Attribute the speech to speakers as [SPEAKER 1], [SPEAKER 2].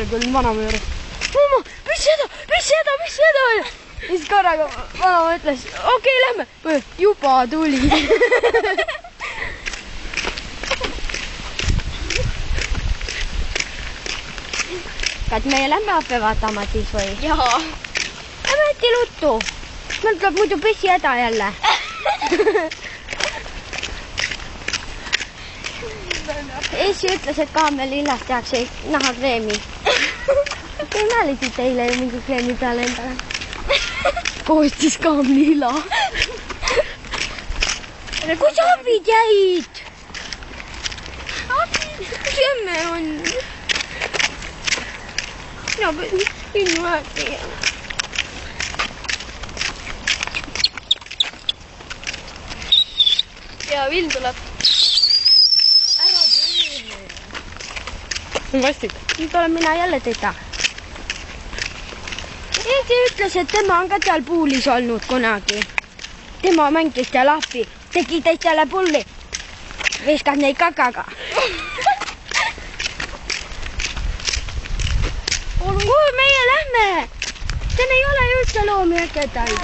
[SPEAKER 1] aeg olin vanaema juures. Mamma, mis seda? Ja siis korraga vanaema ütles, okei, lähme. Juba tuli.
[SPEAKER 2] Kas meie lähme appi vaatama siis või?
[SPEAKER 1] Jaa.
[SPEAKER 2] Lähme äkki luttu. Meil tuleb muidu pesi häda jälle. Essi ütles, et kaamelillast tehakse nahakreemi. Nälisid teile ju mingi kreemi peale endale.
[SPEAKER 1] Koostis kaamlilla.
[SPEAKER 2] Kus abid jäid?
[SPEAKER 1] Kus emme on? Mina pean sinnu aeg tegema. Ja Vill tuleb. Ära tee. On vastik.
[SPEAKER 2] Nüüd olen mina jälle teda. Eegi ütles, et tema on ka seal puulis olnud kunagi. Tema mängis seal ahvi, tegi teistele pulli. Viskas neid kakaga. Kuhu meie lähme? Siin ei ole ju üldse loomi äkedaid.